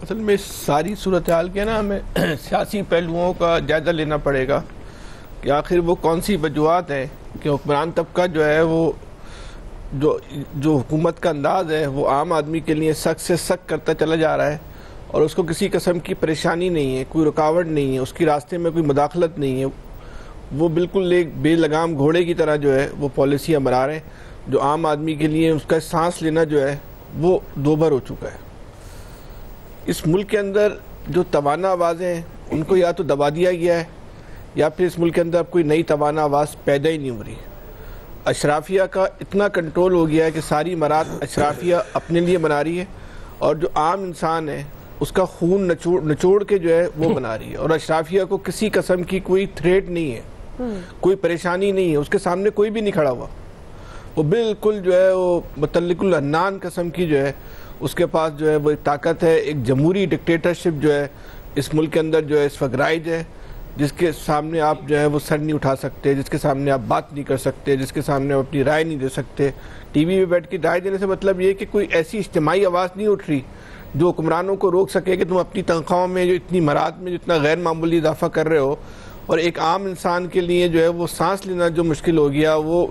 اصل میں ساری صورتحال کے نا ہمیں سیاسی پہلوؤں کا جائزہ لینا پڑے گا کہ آخر وہ کون سی وجوہات ہیں کہ حکمران طبقہ جو ہے وہ جو حکومت کا انداز ہے وہ عام آدمی کے لیے سخت سے سخت کرتا چلا جا رہا ہے اور اس کو کسی قسم کی پریشانی نہیں ہے، کوئی رکاوٹ نہیں ہے، اس کی راستے میں کوئی مداخلت نہیں ہے. وہ بالکل ایک بے لگام گھوڑے کی طرح جو ہے وہ پالیسیاں بنا رہے ہیں جو عام آدمی کے لیے اس کا سانس لینا جو ہے وہ دوبھر ہو چکا ہے. اس ملک کے اندر جو توانا آوازیں ہیں ان کو یا تو دبا دیا گیا ہے یا پھر اس ملک کے اندر کوئی نئی توانا آواز پیدا ہی نہیں ہو رہی. اشرافیہ کا اتنا کنٹرول ہو گیا ہے کہ ساری امارات اشرافیہ اپنے لیے بنا رہی ہے اور جو عام انسان ہے اس کا خون نچوڑ کے جو ہے وہ بنا رہی ہے. اور اشرافیہ کو کسی قسم کی کوئی تھریٹ نہیں ہے، کوئی پریشانی نہیں ہے، اس کے سامنے کوئی بھی نہیں کھڑا ہوا. وہ بالکل جو ہے وہ متعلق العنان قسم کی جو ہے اس کے پاس جو ہے وہ ایک طاقت ہے. ایک جمہوری ڈکٹیٹرشپ جو ہے اس ملک کے اندر جو ہے اس وقت رائج ہے، جس کے سامنے آپ جو ہے وہ سر نہیں اٹھا سکتے، جس کے سامنے آپ بات نہیں کر سکتے، جس کے سامنے آپ اپنی رائے نہیں دے سکتے. ٹی وی پہ بیٹھ کے رائے دینے سے مطلب یہ کہ کوئی ایسی اجتماعی آواز نہیں اٹھ رہی جو حکمرانوں کو روک سکے کہ تم اپنی تنخواہوں میں جو اتنی مراد میں جتنا غیر معمولی اضافہ کر رہے ہو. اور ایک عام انسان کے لیے جو ہے وہ سانس لینا جو مشکل ہو گیا، وہ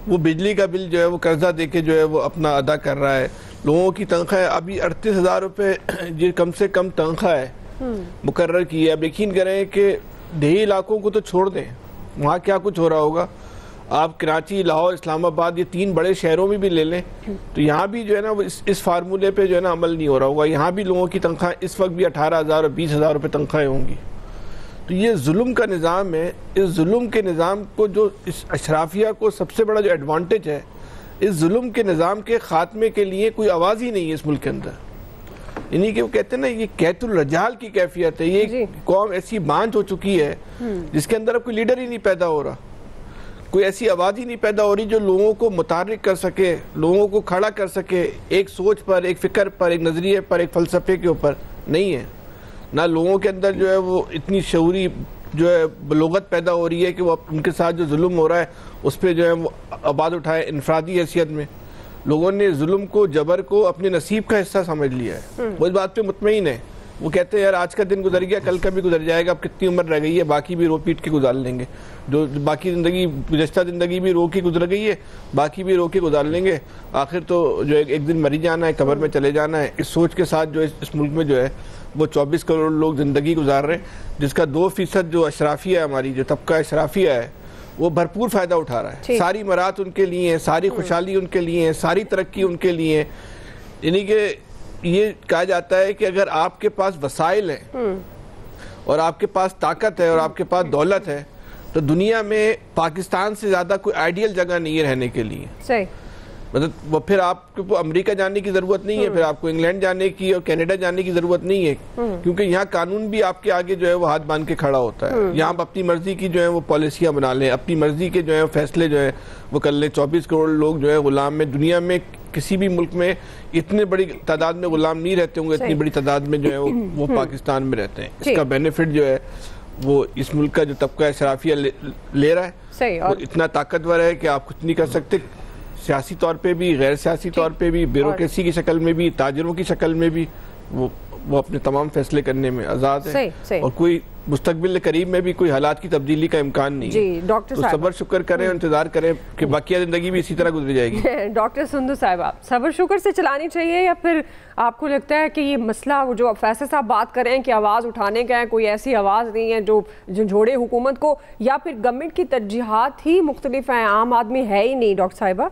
بجلی کا بل جو ہے وہ قرضہ دے کے جو ہے وہ اپنا ادا کر رہا ہے. لوگوں کی تنخواہ ابھی 38,000 روپے جو کم سے کم تنخواہ ہے مقرر کی ہے. اب یقین کریں کہ دیہی علاقوں کو تو چھوڑ دیں، وہاں کیا کچھ ہو رہا ہوگا. آپ کراچی، لاہور، اسلام آباد یہ 3 بڑے شہروں میں بھی لے لیں تو یہاں بھی جو ہے نا وہ اس فارمولے پہ جو ہے نا عمل نہیں ہو رہا ہوگا. یہاں بھی لوگوں کی تنخواہ اس وقت بھی 18,000 اور 20,000 روپے تنخواہیں ہوں گی. تو یہ ظلم کا نظام ہے. اس ظلم کے نظام کو جو اس اشرافیہ کو سب سے بڑا جو ایڈوانٹیج ہے، اس ظلم کے نظام کے خاتمے کے لیے کوئی آواز ہی نہیں ہے اس ملک کے اندر. یعنی کہ وہ کہتے ہیں نا یہ قحط الرجال کی کیفیت ہے. یہ قوم ایسی بانجھ ہو چکی ہے جس کے اندر اب کوئی لیڈر ہی نہیں پیدا ہو رہا، کوئی ایسی آواز ہی نہیں پیدا ہو رہی جو لوگوں کو متحرک کر سکے، لوگوں کو کھڑا کر سکے ایک سوچ پر، ایک فکر پر، ایک نظریے پر، ایک فلسفے کے اوپر. نہیں ہے. نہ لوگوں کے اندر جو ہے وہ اتنی شعوری جو ہے بلوغت پیدا ہو رہی ہے کہ وہ ان کے ساتھ جو ظلم ہو رہا ہے اس پہ جو ہے وہ آواز اٹھائے. انفرادی حیثیت میں لوگوں نے ظلم کو، جبر کو اپنے نصیب کا حصہ سمجھ لیا ہے. وہ اس بات پہ مطمئن ہے. وہ کہتے ہیں یار آج کا دن گزر گیا، کل کا بھی گزر جائے گا، اب کتنی عمر رہ گئی ہے، باقی بھی رو پیٹ کے گزار لیں گے. جو باقی زندگی، گزشتہ زندگی بھی رو کے گزر گئی ہے، باقی بھی رو کے گزار لیں گے. آخر تو جو ایک دن مری جانا ہے، قبر میں چلے جانا ہے. اس سوچ کے ساتھ جو اس ملک میں جو ہے وہ 24 کروڑ لوگ زندگی گزار رہے ہیں، جس کا 2% جو اشرافیہ ہے، ہماری جو طبقہ اشرافیہ ہے، وہ بھرپور فائدہ اٹھا رہا ہے. ساری مراد ان کے لیے ہیں، ساری خوشحالی ان کے لیے ہیں، ساری ترقی ان کے لیے ہیں. یعنی کہ یہ کہا جاتا ہے کہ اگر آپ کے پاس وسائل ہیں اور آپ کے پاس طاقت ہے اور آپ کے پاس دولت ہے تو دنیا میں پاکستان سے زیادہ کوئی آئیڈیل جگہ نہیں ہے رہنے کے لیے. صحیح. مطلب وہ پھر آپ کو امریکہ جانے کی ضرورت نہیں ہے، پھر آپ کو انگلینڈ جانے کی اور کینیڈا جانے کی ضرورت نہیں ہے، کیونکہ یہاں قانون بھی آپ کے آگے جو ہے وہ ہاتھ باندھ کے کھڑا ہوتا ہے. یہاں آپ اپنی مرضی کی جو ہے وہ پالیسیاں بنا لیں، اپنی مرضی کے جو ہے فیصلے جو ہے وہ کر لیں. 24 کروڑ لوگ جو ہے غلام میں، دنیا میں کسی بھی ملک میں اتنے بڑی تعداد میں غلام نہیں رہتے ہوں گے، اتنی بڑی تعداد میں جو ہے وہ پاکستان میں رہتے ہیں. اس کا بینیفٹ جو ہے وہ اس ملک کا جو طبقہ اشرافیہ لے رہا ہے، وہ اتنا طاقتور ہے کہ آپ کچھ نہیں کر سکتے. سیاسی طور پہ بھی، غیر سیاسی طور پہ بھی، بیوروکریسی کی شکل میں بھی، تاجروں کی شکل میں بھی وہ اپنے تمام فیصلے کرنے میں آزاد ہے. اور کوئی مستقبل قریب میں بھی کوئی حالات کی تبدیلی کا امکان نہیں ہے. تو صبر شکر کریں، انتظار کریں کہ باقیہ زندگی بھی اسی طرح گزر جائے گی. ڈاکٹر سندو صاحب، صبر شکر سے چلانی چاہیے یا پھر آپ کو لگتا ہے کہ یہ مسئلہ جو فیصل صاحب بات کر رہے ہیں کہ آواز اٹھانے کا ہے، کوئی ایسی آواز نہیں ہے جو جھنجھوڑے حکومت کو، یا پھر گورنمنٹ کی ترجیحات ہی مختلف ہیں، عام آدمی ہے ہی نہیں؟ ڈاکٹر صاحبہ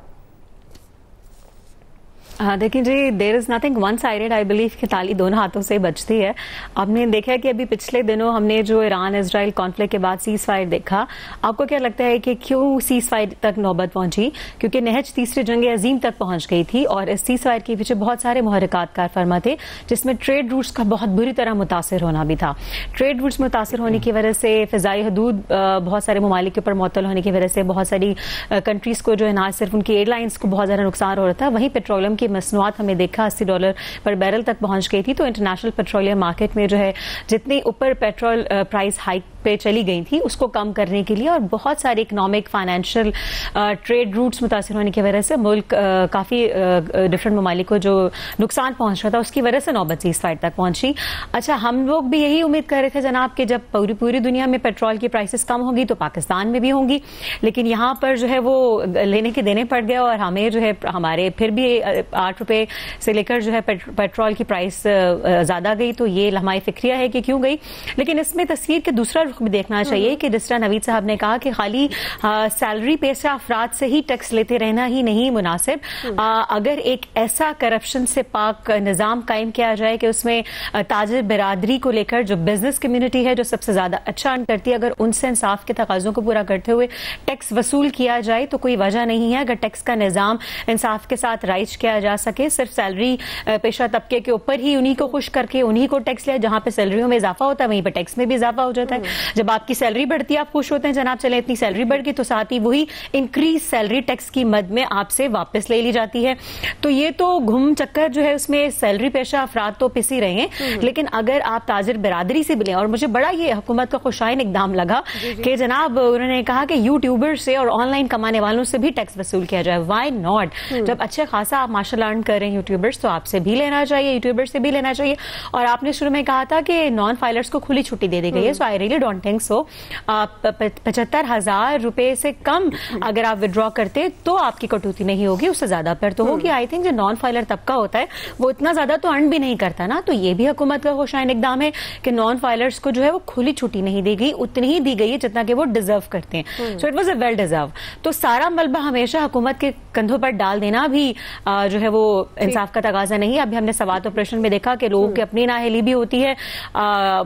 دیکھیں جی، there is nothing one sided. I believe کہ تالی دونوں ہاتھوں سے بجتی ہے. آپ نے دیکھا کہ ابھی پچھلے دنوں ہم نے جو ایران اسرائیل کانفلکٹ کے بعد سیز فائر دیکھا. آپ کو کیا لگتا ہے کہ کیوں سیز فائر تک نوبت پہنچی؟ کیونکہ نہج تیسری جنگ عظیم تک پہنچ گئی تھی اور اس سیز فائر کے پیچھے بہت سارے محرکات کار فرما تھے، جس میں ٹریڈ روٹس کا بہت بری طرح متاثر ہونا بھی تھا. ٹریڈ روٹس متاثر ہونے کی وجہ سے فضائی حدود بہت سارے ممالک کے اوپر معطل ہونے کی وجہ سے بہت ساری کنٹریز کو جو ہے نہ صرف ان کی ایئر لائنس کو بہت زیادہ نقصان ہو رہا تھا، وہیں پیٹرولیم کی मसनूआत हमें देखा $80 पर बैरल तक पहुंच गई थी। तो इंटरनेशनल पेट्रोलियम मार्केट में जो है जितनी ऊपर पेट्रोल प्राइस हाइक पे चली गई थी उसको कम करने के लिए और बहुत सारे इकोनॉमिक फाइनेंशियल ट्रेड रूट्स मुतासर होने की वजह से मुल्क काफ़ी डिफरेंट ममालिक को जो नुकसान पहुंच रहा था उसकी वजह से नौबत सीज़फायर तक पहुंची। अच्छा, हम लोग भी यही उम्मीद कर रहे थे जनाब कि जब पूरी दुनिया में पेट्रोल की प्राइसेस कम होगी तो पाकिस्तान में भी होंगी, लेकिन यहाँ पर जो है वो लेने के देने पड़ गए और हमें जो है हमारे फिर भी $8 से लेकर जो है पेट्रोल की प्राइस ज़्यादा गई। तो ये लम्हाए फिक्रिया है कि क्यों गई, लेकिन इसमें तस्वीर के दूसरा रुख भी देखना चाहिए कि जिस तरह नवीद साहब ने कहा कि खाली सैलरी पेशा अफराद से ही टैक्स लेते रहना ही नहीं मुनासिब। अगर एक ऐसा करप्शन से पाक निज़ाम कायम किया जाए कि उसमें ताजिर बिरादरी को लेकर जो बिजनेस कम्युनिटी है जो सबसे ज्यादा अच्छा अर्न करती है, अगर उनसे इंसाफ के तकाजों को पूरा करते हुए टैक्स वसूल किया जाए तो कोई वजह नहीं है अगर टैक्स का निज़ाम इंसाफ के साथ राइज किया जा सके। सिर्फ सैलरी पेशा तबके के ऊपर ही उन्हीं को खुश करके उन्हीं को टैक्स लिया, जहां पे सैलरियों में इजाफा होता है वहीं पे टैक्स में भी इजाफा हो जाता है। जब आपकी सैलरी बढ़ती है आप खुश होते हैं, जनाब चले इतनी सैलरी बढ़ गई, तो साथ ही वही इंक्रीज सैलरी टैक्स की मद में आपसे वापस ले ली जाती है। तो ये तो घूम चक्कर जो है उसमें सैलरी पेशा अफराद तो पिस ही रहे हैं, लेकिन अगर आप ताजिर बिरादरी से मिले, और मुझे बड़ा ये हुकूमत का खुशाइन इकदाम लगा कि जनाब उन्होंने कहा कि यूट्यूबर से और ऑनलाइन कमाने वालों से भी टैक्स वसूल किया जाए। Why not? जब अच्छे खासा आप माशाल्लाह अर्न कर रहे हैं यूट्यूबर्स, तो आपसे भी लेना चाहिए, यूट्यूबर से भी लेना चाहिए। और आपने शुरू में कहा था कि नॉन फाइलर्स को खुली छुट्टी दे दी गई है, so I really don't think so. 75,000 रुपए से कम अगर आप विड्रॉ करते तो आपकी कटौती नहीं होगी, उससे ज्यादा पर तो होगी। आई थिंक जो नॉन फाइलर तबका होता है वो इतना ज्यादा तो अर्न भी नहीं करता ना, तो ये भी हुकूमत का खुशाइन इकदाम है कि नॉन फाइलर्स को जो है वो खुली छुट्टी नहीं दी गई, उतनी ही दी गई है जितना कि वो डिजर्व करते हैं। So it was a well deserve. तो सारा मलबा हमेशा हुकूमत के कंधों पर डाल देना भी जो है वो इंसाफ का तकाजा नहीं है। अभी हमने सवात ऑपरेशन में देखा कि लोगों की अपनी नाअहली भी होती है,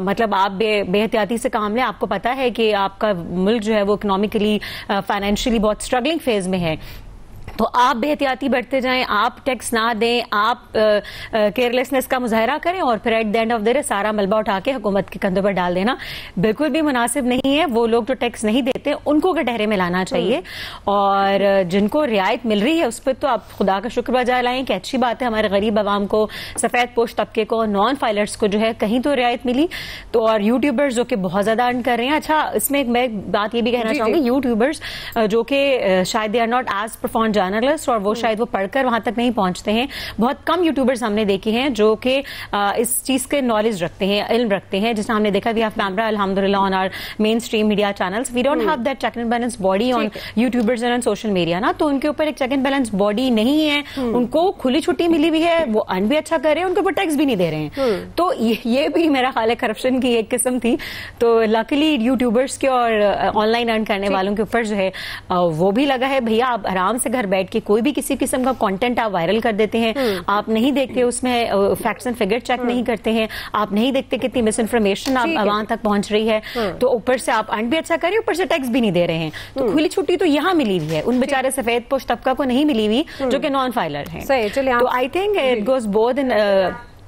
मतलब आप बेहतियाती से काम लें, आपको पता है कि आपका मुल्क जो है वो इकोनॉमिकली फाइनेंशियली बहुत स्ट्रगलिंग फेज में है, तो आप बेहतियाती बढ़ते जाएं, आप टैक्स ना दें, आप केयरलेसनेस का मुजाहरा करें और फिर at the end of the day सारा मलबा उठा के हुकूमत के कंधों पर डाल देना बिल्कुल भी मुनासिब नहीं है। वो लोग जो टैक्स नहीं देते उनको कटहरे में लाना चाहिए, और जिनको रियायत मिल रही है उस पर तो आप खुदा का शुक्र बजा लाएं कि अच्छी बात है हमारे गरीब आवाम को, सफेद पोश तबके को, नॉन फाइलर्स को जो है कहीं तो रियायत मिली। तो और यूट्यूबर्स जो कि बहुत ज्यादा अर्न कर रहे हैं। अच्छा, इसमें मैं बात ये भी कहना चाहूंगी, यूट्यूबर्स जो कि शायद they are not as perform journalist और वो शायद वो पढ़कर वहां तक नहीं पहुंचते हैं। बहुत कम यूट्यूबर्स हमने देखे हैं जो कि इस चीज के नॉलेज रखते हैं, इल्म रखते हैं। जैसे हमने देखा वी हैव कैमरा अल्हम्दुलिल्लाह on our main stream media channels, we don't have that check and balance body on YouTubers and on social media ना, तो उनके ऊपर एक चेक एंड बैलेंस बॉडी नहीं है। उनको खुली छुट्टी मिली हुई है, वो अर्न भी अच्छा कर रहे हैं, उनके ऊपर टैक्स भी नहीं दे रहे हैं। तो ये भी मेरा ख्याल है करप्शन की एक किस्म थी। तो लकीली यूट्यूबर्स के और ऑनलाइन अर्न करने वालों के ऊपर जो है वो भी लगा है, भैया आप आराम से घर बैठ के कोई भी किसी किस्म का कंटेंट आप वायरल कर देते हैं, आप नहीं देखते उसमें फैक्ट्स एंड फिगर चेक नहीं करते हैं, आप नहीं देखते कितनी मिस इन्फॉर्मेशन आप वहां तक पहुंच रही है, तो ऊपर से आप अर्न भी अच्छा कर रहे हैं, ऊपर से टैक्स भी नहीं दे रहे हैं। तो खुली छुट्टी तो यहाँ मिली हुई है, उन बेचारे सफेद पोश तबका को नहीं मिली हुई जो कि नॉन फाइलर है। तो I think it goes both in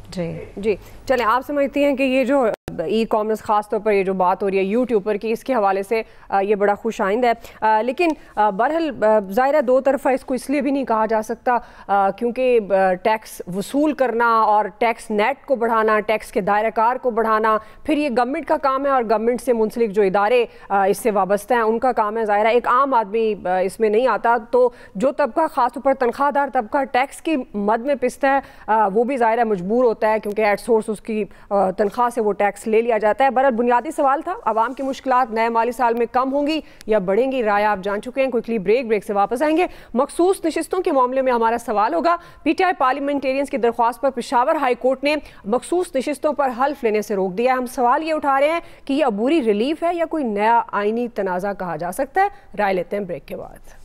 जी। चले, आप समझती हैं कि ये जो ई कॉमर्स ख़ास तौर पर ये जो बात हो रही है यूट्यूब पर की, इसके हवाले से ये बड़ा खुशाइंद है, लेकिन बहरहाल ज़ाहिर है दो तरफ़ा इसको इसलिए भी नहीं कहा जा सकता क्योंकि टैक्स वसूल करना और टैक्स नेट को बढ़ाना, टैक्स के दायरेकार को बढ़ाना, फिर ये गवर्नमेंट का काम है और गवर्नमेंट से मुंसलिक जो इदारे इससे वाबस्ता हैं उनका काम है। ज़ाहिर है एक आम आदमी इसमें नहीं आता, तो जो तबका ख़ास तौर पर तनख्वाहदार तबका टैक्स की मद में पिसता है वो भी ज़ाहिर है मजबूर होता है क्योंकि एट सोर्स उसकी तनख्वाह से वो टैक्स ले लिया जाता है। बहरहाल बुनियादी सवाल था, आवाम की मुश्किलात नए माली साल में कम होंगी या बढ़ेंगी, राय आप जान चुके हैं। क्विकली ब्रेक से वापस आएंगे। मखसूस नशिस्तों के मामले में हमारा सवाल होगा, पीटीआई पार्लियामेंटेरियंस की दरख्वास्त पर पेशावर हाई कोर्ट ने मखसूस नशिस्तों पर हल्फ लेने से रोक दिया है। हम सवाल ये उठा रहे हैं कि यह अबूरी रिलीफ है या कोई नया आईनी तनाज़ा कहा जा सकता है। राय लेते हैं ब्रेक के बाद।